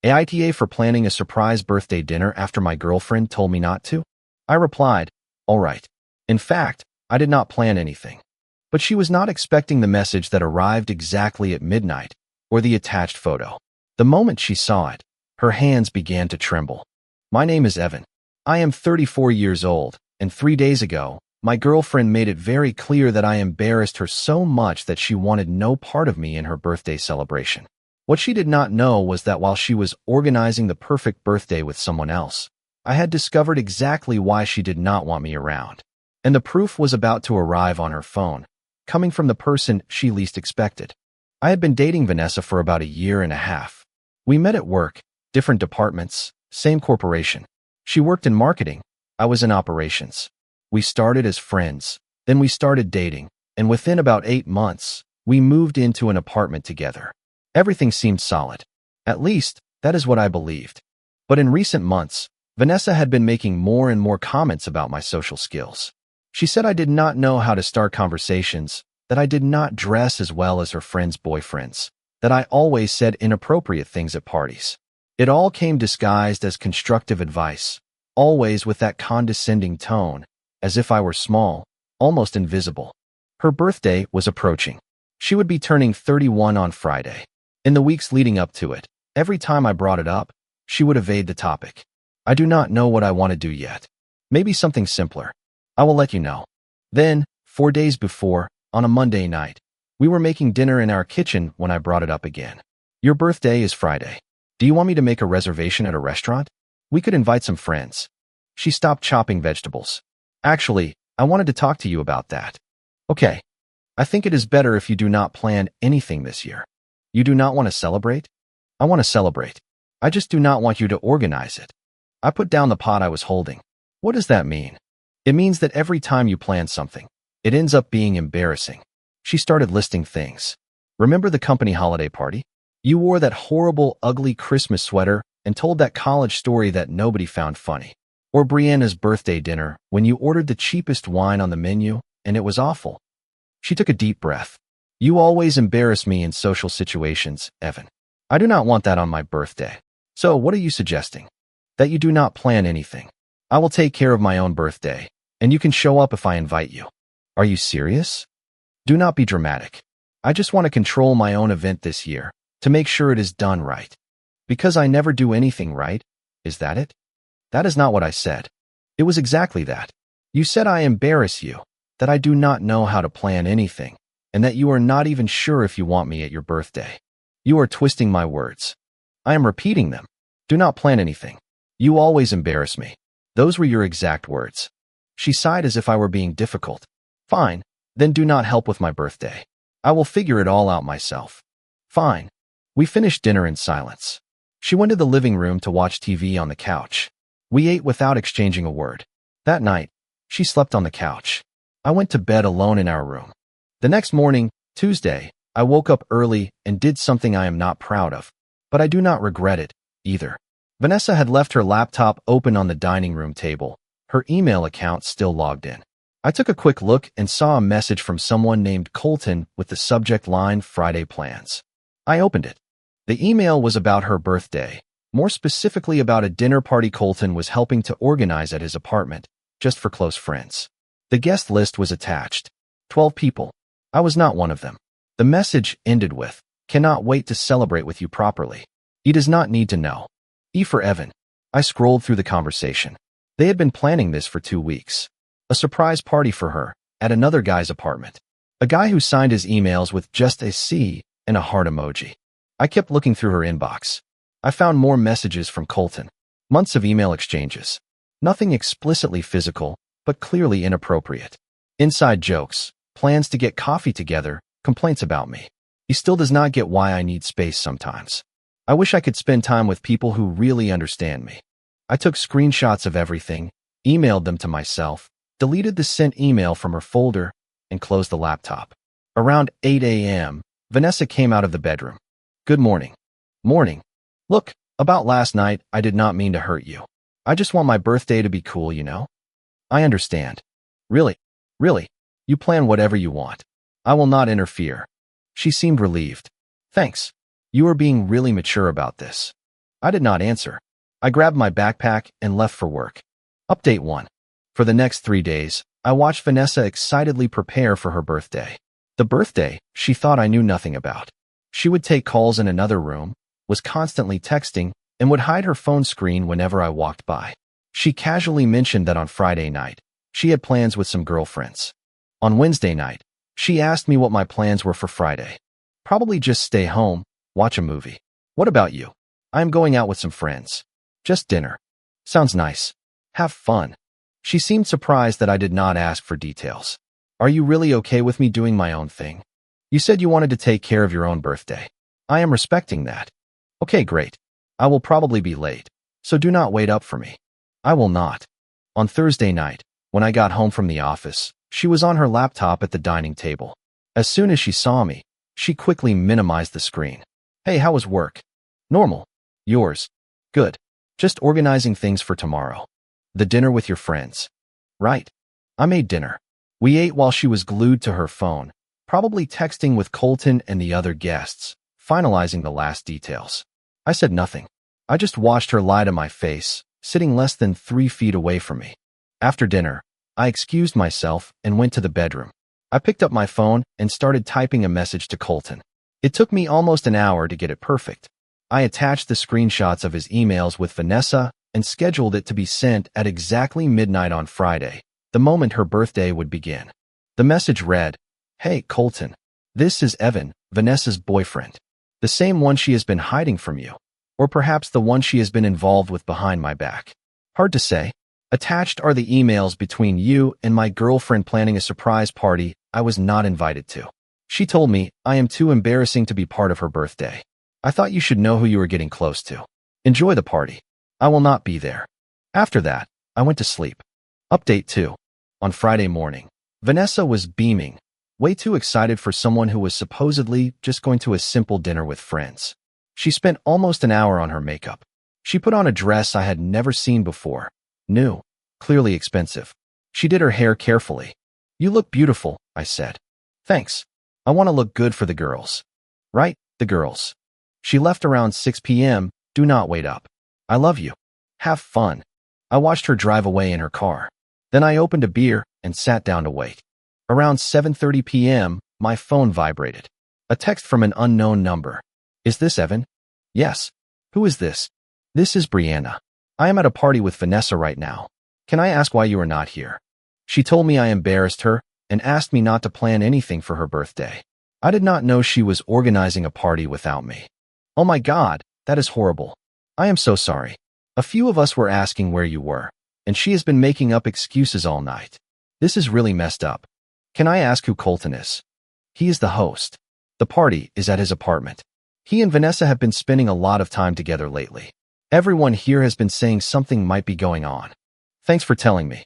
AITA for planning a surprise birthday dinner after my girlfriend told me not to? I replied, all right. In fact, I did not plan anything. But she was not expecting the message that arrived exactly at midnight, or the attached photo. The moment she saw it, her hands began to tremble. My name is Evan. I am 34 years old, and 3 days ago, my girlfriend made it very clear that I embarrassed her so much that she wanted no part of me in her birthday celebration. What she did not know was that while she was organizing the perfect birthday with someone else, I had discovered exactly why she did not want me around. And the proof was about to arrive on her phone, coming from the person she least expected. I had been dating Vanessa for about 1.5 years. We met at work, different departments, same corporation. She worked in marketing, I was in operations. We started as friends, then we started dating, and within about 8 months, we moved into an apartment together. Everything seemed solid. At least, that is what I believed. But in recent months, Vanessa had been making more and more comments about my social skills. She said I did not know how to start conversations, that I did not dress as well as her friends' boyfriends, that I always said inappropriate things at parties. It all came disguised as constructive advice, always with that condescending tone, as if I were small, almost invisible. Her birthday was approaching. She would be turning 31 on Friday. In the weeks leading up to it, every time I brought it up, she would evade the topic. I do not know what I want to do yet. Maybe something simpler. I will let you know. Then, 4 days before, on a Monday night, we were making dinner in our kitchen when I brought it up again. Your birthday is Friday. Do you want me to make a reservation at a restaurant? We could invite some friends. She stopped chopping vegetables. Actually, I wanted to talk to you about that. Okay. I think it is better if you do not plan anything this year. You do not want to celebrate? I want to celebrate. I just do not want you to organize it. I put down the pot I was holding. What does that mean? It means that every time you plan something, it ends up being embarrassing. She started listing things. Remember the company holiday party? You wore that horrible, ugly Christmas sweater and told that college story that nobody found funny. Or Brianna's birthday dinner when you ordered the cheapest wine on the menu and it was awful. She took a deep breath. You always embarrass me in social situations, Evan. I do not want that on my birthday. So what are you suggesting? That you do not plan anything. I will take care of my own birthday, and you can show up if I invite you. Are you serious? Do not be dramatic. I just want to control my own event this year, to make sure it is done right. Because I never do anything right, is that it? That is not what I said. It was exactly that. You said I embarrass you, that I do not know how to plan anything, and that you are not even sure if you want me at your birthday. You are twisting my words. I am repeating them. Do not plan anything. You always embarrass me. Those were your exact words. She sighed as if I were being difficult. Fine, then do not help with my birthday. I will figure it all out myself. Fine. We finished dinner in silence. She went to the living room to watch TV on the couch. We ate without exchanging a word. That night, she slept on the couch. I went to bed alone in our room. The next morning, Tuesday, I woke up early and did something I am not proud of, but I do not regret it, either. Vanessa had left her laptop open on the dining room table, her email account still logged in. I took a quick look and saw a message from someone named Colton with the subject line Friday plans. I opened it. The email was about her birthday, more specifically about a dinner party Colton was helping to organize at his apartment, just for close friends. The guest list was attached. 12 people. I was not one of them. The message ended with, "Cannot wait to celebrate with you properly. He does not need to know. E for Evan." I scrolled through the conversation. They had been planning this for 2 weeks. A surprise party for her, at another guy's apartment. A guy who signed his emails with just a C and a heart emoji. I kept looking through her inbox. I found more messages from Colton. Months of email exchanges. Nothing explicitly physical, but clearly inappropriate. Inside jokes, plans to get coffee together, complaints about me. He still does not get why I need space sometimes. I wish I could spend time with people who really understand me. I took screenshots of everything, emailed them to myself, deleted the sent email from her folder, and closed the laptop. Around 8 a.m., Vanessa came out of the bedroom. Good morning. Morning. Look, about last night, I did not mean to hurt you. I just want my birthday to be cool, you know? I understand. Really, you plan whatever you want. I will not interfere. She seemed relieved. Thanks. You are being really mature about this. I did not answer. I grabbed my backpack and left for work. Update 1. For the next 3 days, I watched Vanessa excitedly prepare for her birthday. The birthday she thought I knew nothing about. She would take calls in another room, was constantly texting, and would hide her phone screen whenever I walked by. She casually mentioned that on Friday night, she had plans with some girlfriends. On Wednesday night, she asked me what my plans were for Friday. Probably just stay home, watch a movie. What about you? I am going out with some friends. Just dinner. Sounds nice. Have fun. She seemed surprised that I did not ask for details. Are you really okay with me doing my own thing? You said you wanted to take care of your own birthday. I am respecting that. Okay, great. I will probably be late, so do not wait up for me. I will not. On Thursday night, when I got home from the office, she was on her laptop at the dining table. As soon as she saw me, she quickly minimized the screen. Hey, how was work? Normal. Yours? Good. Just organizing things for tomorrow. The dinner with your friends. Right. I made dinner. We ate while she was glued to her phone, probably texting with Colton and the other guests, finalizing the last details. I said nothing. I just watched her lie to my face, sitting less than 3 feet away from me. After dinner, I excused myself and went to the bedroom. I picked up my phone and started typing a message to Colton. It took me almost an hour to get it perfect. I attached the screenshots of his emails with Vanessa and scheduled it to be sent at exactly midnight on Friday, the moment her birthday would begin. The message read, "Hey, Colton. This is Evan, Vanessa's boyfriend. The same one she has been hiding from you. Or perhaps the one she has been involved with behind my back. Hard to say. Attached are the emails between you and my girlfriend planning a surprise party I was not invited to. She told me I am too embarrassing to be part of her birthday. I thought you should know who you were getting close to. Enjoy the party. I will not be there." After that, I went to sleep. Update 2. On Friday morning, Vanessa was beaming, way too excited for someone who was supposedly just going to a simple dinner with friends. She spent almost an hour on her makeup. She put on a dress I had never seen before. New, clearly expensive. She did her hair carefully. "You look beautiful," I said. "Thanks. I want to look good for the girls." "Right, the girls." She left around 6 p.m. Do not wait up. I love you. Have fun. I watched her drive away in her car. Then I opened a beer and sat down to wait. Around 7:30 p.m., my phone vibrated. A text from an unknown number. "Is this Evan?" "Yes." "Who is this?" "This is Brianna. I am at a party with Vanessa right now. Can I ask why you are not here?" She told me I embarrassed her and asked me not to plan anything for her birthday. I did not know she was organizing a party without me. Oh my God, that is horrible. I am so sorry. A few of us were asking where you were, and she has been making up excuses all night. This is really messed up. Can I ask who Colton is? He is the host. The party is at his apartment. He and Vanessa have been spending a lot of time together lately. Everyone here has been saying something might be going on. Thanks for telling me.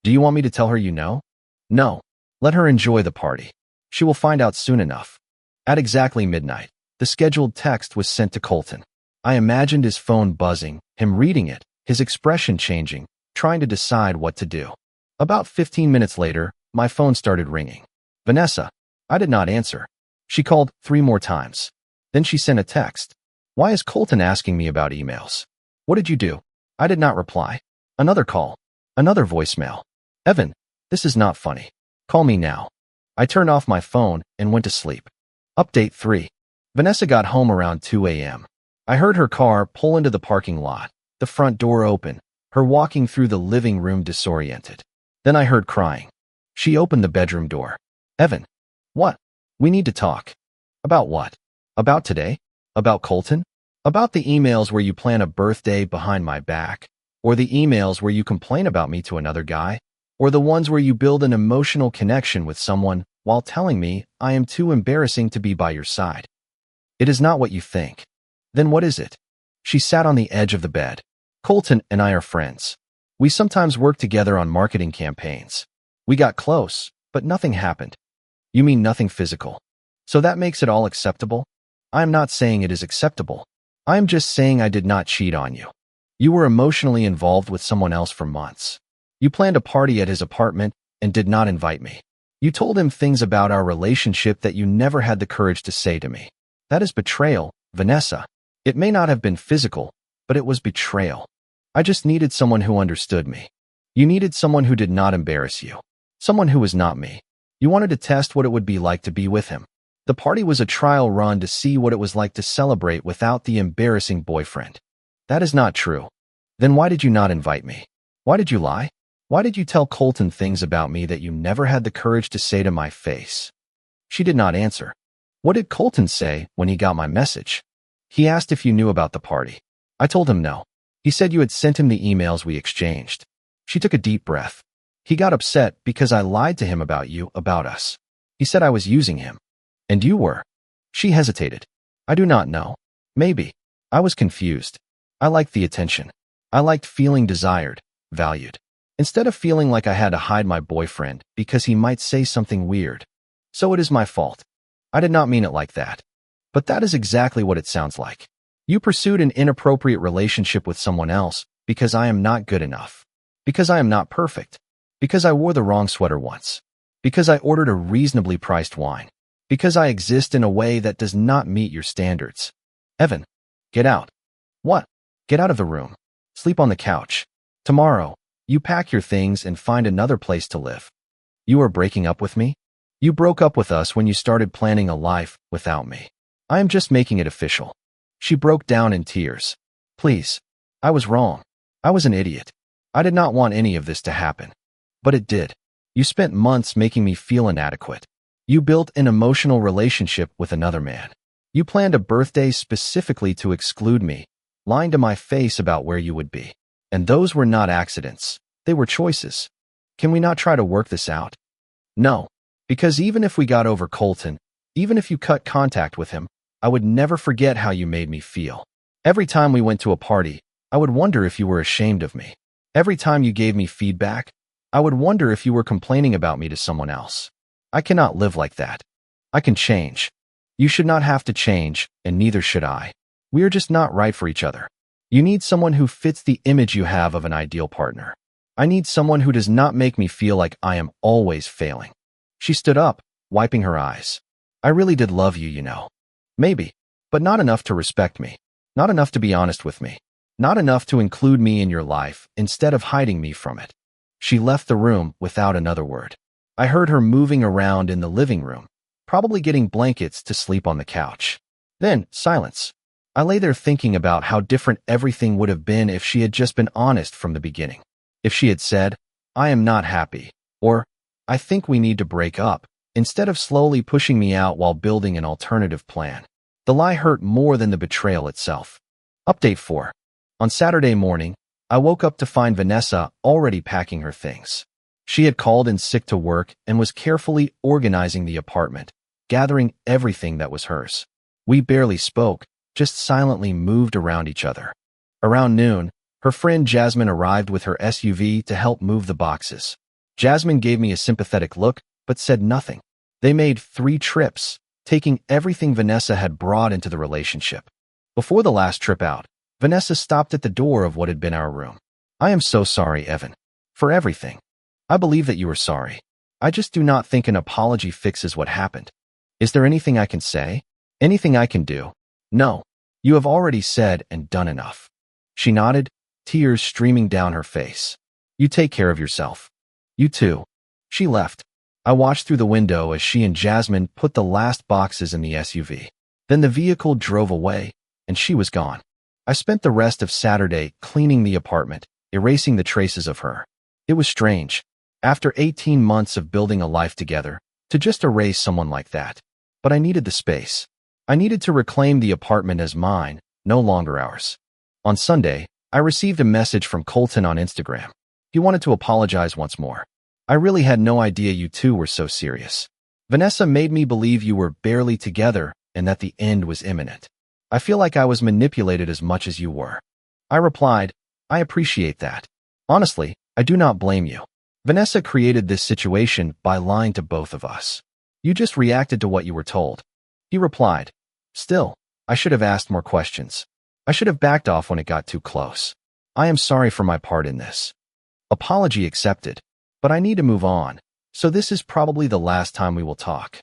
Do you want me to tell her you know? No. Let her enjoy the party. She will find out soon enough. At exactly midnight, the scheduled text was sent to Colton. I imagined his phone buzzing, him reading it, his expression changing, trying to decide what to do. About 15 minutes later, my phone started ringing. Vanessa. I did not answer. She called 3 more times. Then she sent a text. Why is Colton asking me about emails? What did you do? I did not reply. Another call. Another voicemail. Evan, this is not funny. Call me now. I turned off my phone and went to sleep. Update 3. Vanessa got home around 2 a.m. I heard her car pull into the parking lot, the front door open, her walking through the living room disoriented. Then I heard crying. She opened the bedroom door. Evan. What? We need to talk. About what? About today? About Colton? About the emails where you plan a birthday behind my back? Or the emails where you complain about me to another guy? Or the ones where you build an emotional connection with someone while telling me I am too embarrassing to be by your side? It is not what you think. Then what is it? She sat on the edge of the bed. Colton and I are friends. We sometimes work together on marketing campaigns. We got close, but nothing happened. You mean nothing physical? So that makes it all acceptable? I am not saying it is acceptable. I am just saying I did not cheat on you. You were emotionally involved with someone else for months. You planned a party at his apartment and did not invite me. You told him things about our relationship that you never had the courage to say to me. That is betrayal, Vanessa. It may not have been physical, but it was betrayal. I just needed someone who understood me. You needed someone who did not embarrass you. Someone who was not me. You wanted to test what it would be like to be with him. The party was a trial run to see what it was like to celebrate without the embarrassing boyfriend. That is not true. Then why did you not invite me? Why did you lie? Why did you tell Colton things about me that you never had the courage to say to my face? She did not answer. What did Colton say when he got my message? He asked if you knew about the party. I told him no. He said you had sent him the emails we exchanged. She took a deep breath. He got upset because I lied to him about you, about us. He said I was using him. And you were. She hesitated. I do not know. Maybe. I was confused. I liked the attention. I liked feeling desired, valued. Instead of feeling like I had to hide my boyfriend because he might say something weird. So it is my fault. I did not mean it like that. But that is exactly what it sounds like. You pursued an inappropriate relationship with someone else because I am not good enough. Because I am not perfect. Because I wore the wrong sweater once. Because I ordered a reasonably priced wine. Because I exist in a way that does not meet your standards. Evan, get out. What? Get out of the room. Sleep on the couch. Tomorrow, you pack your things and find another place to live. You are breaking up with me? You broke up with us when you started planning a life without me. I am just making it official. She broke down in tears. Please. I was wrong. I was an idiot. I did not want any of this to happen. But it did. You spent months making me feel inadequate. You built an emotional relationship with another man. You planned a birthday specifically to exclude me, lying to my face about where you would be. And those were not accidents. They were choices. Can we not try to work this out? No. Because even if we got over Colton, even if you cut contact with him, I would never forget how you made me feel. Every time we went to a party, I would wonder if you were ashamed of me. Every time you gave me feedback, I would wonder if you were complaining about me to someone else. I cannot live like that. I can change. You should not have to change, and neither should I. We are just not right for each other. You need someone who fits the image you have of an ideal partner. I need someone who does not make me feel like I am always failing. She stood up, wiping her eyes. I really did love you, you know. Maybe, but not enough to respect me. Not enough to be honest with me. Not enough to include me in your life instead of hiding me from it. She left the room without another word. I heard her moving around in the living room, probably getting blankets to sleep on the couch. Then, silence. I lay there thinking about how different everything would have been if she had just been honest from the beginning. If she had said, I am not happy, or I think we need to break up, instead of slowly pushing me out while building an alternative plan. The lie hurt more than the betrayal itself. Update 4. On Saturday morning, I woke up to find Vanessa already packing her things. She had called in sick to work and was carefully organizing the apartment, gathering everything that was hers. We barely spoke, just silently moved around each other. Around noon, her friend Jasmine arrived with her SUV to help move the boxes. Jasmine gave me a sympathetic look, but said nothing. They made 3 trips, taking everything Vanessa had brought into the relationship. Before the last trip out, Vanessa stopped at the door of what had been our room. I am so sorry, Evan. For everything. I believe that you are sorry. I just do not think an apology fixes what happened. Is there anything I can say? Anything I can do? No. You have already said and done enough. She nodded, tears streaming down her face. You take care of yourself. You too. She left. I watched through the window as she and Jasmine put the last boxes in the SUV. Then the vehicle drove away, and she was gone. I spent the rest of Saturday cleaning the apartment, erasing the traces of her. It was strange, after 18 months of building a life together, to just erase someone like that. But I needed the space. I needed to reclaim the apartment as mine, no longer ours. On Sunday, I received a message from Colton on Instagram. He wanted to apologize once more. I really had no idea you two were so serious. Vanessa made me believe you were barely together and that the end was imminent. I feel like I was manipulated as much as you were. I replied, I appreciate that. Honestly, I do not blame you. Vanessa created this situation by lying to both of us. You just reacted to what you were told. He replied, still, I should have asked more questions. I should have backed off when it got too close. I am sorry for my part in this. Apology accepted, but I need to move on, so this is probably the last time we will talk.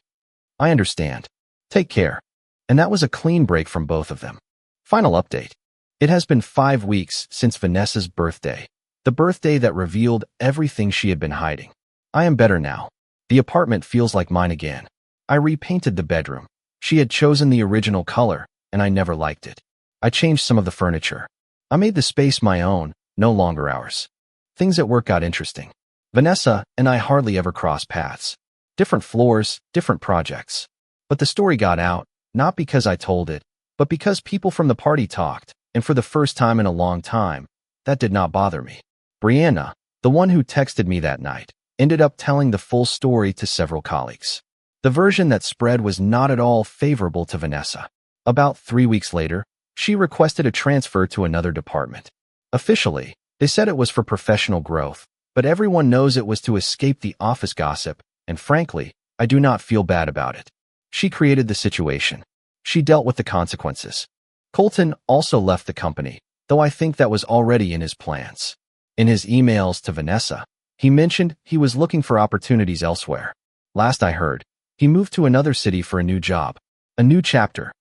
I understand. Take care. And that was a clean break from both of them. Final update. It has been 5 weeks since Vanessa's birthday, the birthday that revealed everything she had been hiding. I am better now. The apartment feels like mine again. I repainted the bedroom. She had chosen the original color, and I never liked it. I changed some of the furniture. I made the space my own, no longer ours. Things at work got interesting. Vanessa and I hardly ever crossed paths. Different floors, different projects. But the story got out, not because I told it, but because people from the party talked, and for the first time in a long time, that did not bother me. Brianna, the one who texted me that night, ended up telling the full story to several colleagues. The version that spread was not at all favorable to Vanessa. About 3 weeks later, she requested a transfer to another department. Officially, they said it was for professional growth, but everyone knows it was to escape the office gossip, and frankly, I do not feel bad about it. She created the situation. She dealt with the consequences. Colton also left the company, though I think that was already in his plans. In his emails to Vanessa, he mentioned he was looking for opportunities elsewhere. Last I heard, he moved to another city for a new job, a new chapter.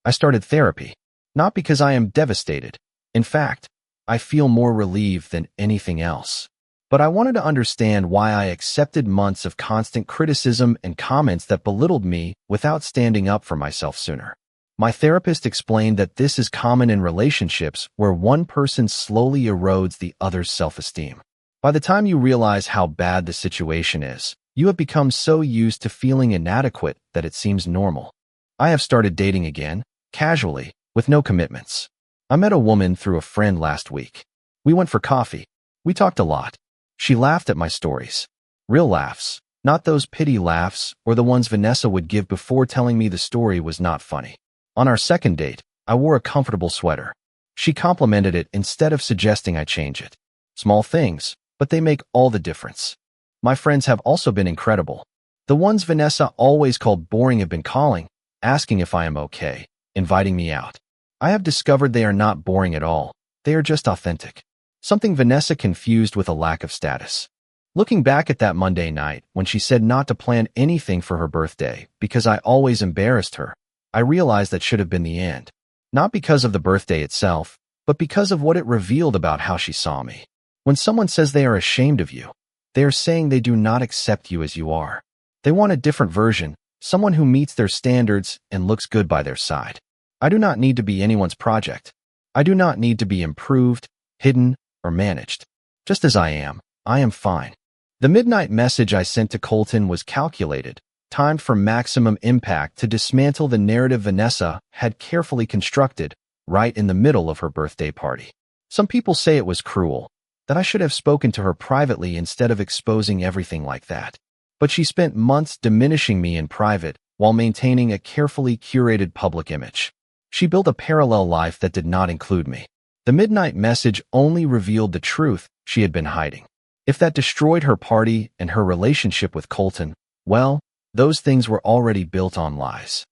I started therapy, not because I am devastated. In fact, I feel more relieved than anything else. But I wanted to understand why I accepted months of constant criticism and comments that belittled me without standing up for myself sooner. My therapist explained that this is common in relationships where one person slowly erodes the other's self-esteem. By the time you realize how bad the situation is, you have become so used to feeling inadequate that it seems normal. I have started dating again, casually, with no commitments. I met a woman through a friend last week. We went for coffee. We talked a lot. She laughed at my stories. Real laughs, not those pity laughs or the ones Vanessa would give before telling me the story was not funny. On our second date, I wore a comfortable sweater. She complimented it instead of suggesting I change it. Small things, but they make all the difference. My friends have also been incredible. The ones Vanessa always called boring have been calling, asking if I am okay, inviting me out. I have discovered they are not boring at all. They are just authentic. Something Vanessa confused with a lack of status. Looking back at that Monday night when she said not to plan anything for her birthday because I always embarrassed her, I realized that should have been the end. Not because of the birthday itself, but because of what it revealed about how she saw me. When someone says they are ashamed of you, they are saying they do not accept you as you are. They want a different version, someone who meets their standards and looks good by their side. I do not need to be anyone's project. I do not need to be improved, hidden, or managed. Just as I am fine. The midnight message I sent to Colton was calculated, timed for maximum impact to dismantle the narrative Vanessa had carefully constructed right in the middle of her birthday party. Some people say it was cruel, that I should have spoken to her privately instead of exposing everything like that. But she spent months diminishing me in private while maintaining a carefully curated public image. She built a parallel life that did not include me. The midnight message only revealed the truth she had been hiding. If that destroyed her party and her relationship with Colton, well, those things were already built on lies.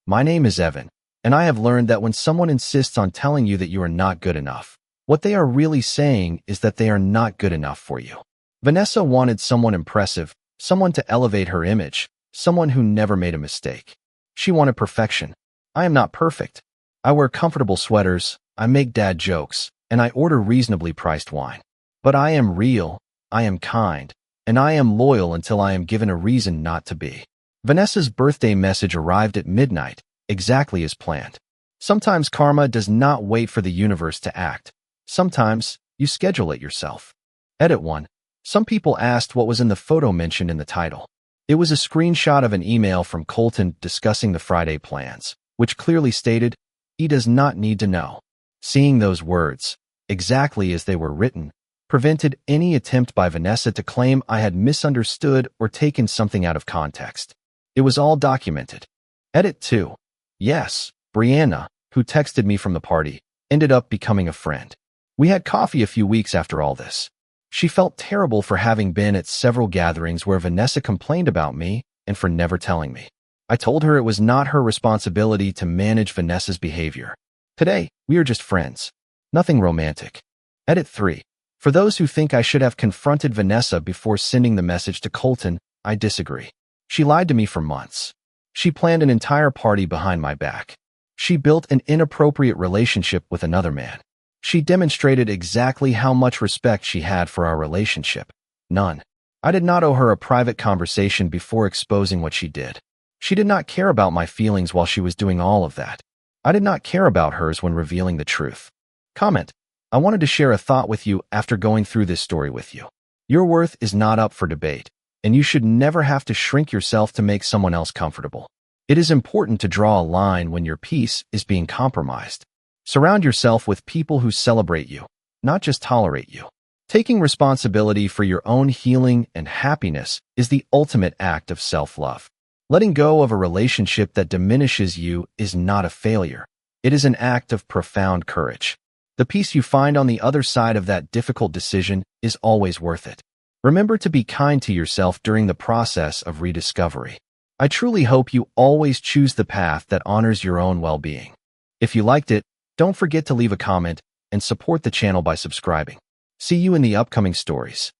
My name is Evan, and I have learned that when someone insists on telling you that you are not good enough, what they are really saying is that they are not good enough for you. Vanessa wanted someone impressive, someone to elevate her image, someone who never made a mistake. She wanted perfection. I am not perfect. I wear comfortable sweaters, I make dad jokes, and I order reasonably priced wine. But I am real, I am kind, and I am loyal until I am given a reason not to be. Vanessa's birthday message arrived at midnight, exactly as planned. Sometimes karma does not wait for the universe to act. Sometimes you schedule it yourself. Edit 1. Some people asked what was in the photo mentioned in the title. It was a screenshot of an email from Colton discussing the Friday plans, which clearly stated, he does not need to know. Seeing those words, exactly as they were written, prevented any attempt by Vanessa to claim I had misunderstood or taken something out of context. It was all documented. Edit 2. Yes, Brianna, who texted me from the party, ended up becoming a friend. We had coffee a few weeks after all this. She felt terrible for having been at several gatherings where Vanessa complained about me and for never telling me. I told her it was not her responsibility to manage Vanessa's behavior. Today, we are just friends. Nothing romantic. Edit 3. For those who think I should have confronted Vanessa before sending the message to Colton, I disagree. She lied to me for months. She planned an entire party behind my back. She built an inappropriate relationship with another man. She demonstrated exactly how much respect she had for our relationship. None. I did not owe her a private conversation before exposing what she did. She did not care about my feelings while she was doing all of that. I did not care about hers when revealing the truth. Comment. I wanted to share a thought with you after going through this story with you. Your worth is not up for debate, and you should never have to shrink yourself to make someone else comfortable. It is important to draw a line when your peace is being compromised. Surround yourself with people who celebrate you, not just tolerate you. Taking responsibility for your own healing and happiness is the ultimate act of self-love. Letting go of a relationship that diminishes you is not a failure. It is an act of profound courage. The peace you find on the other side of that difficult decision is always worth it. Remember to be kind to yourself during the process of rediscovery. I truly hope you always choose the path that honors your own well-being. If you liked it, don't forget to leave a comment and support the channel by subscribing. See you in the upcoming stories.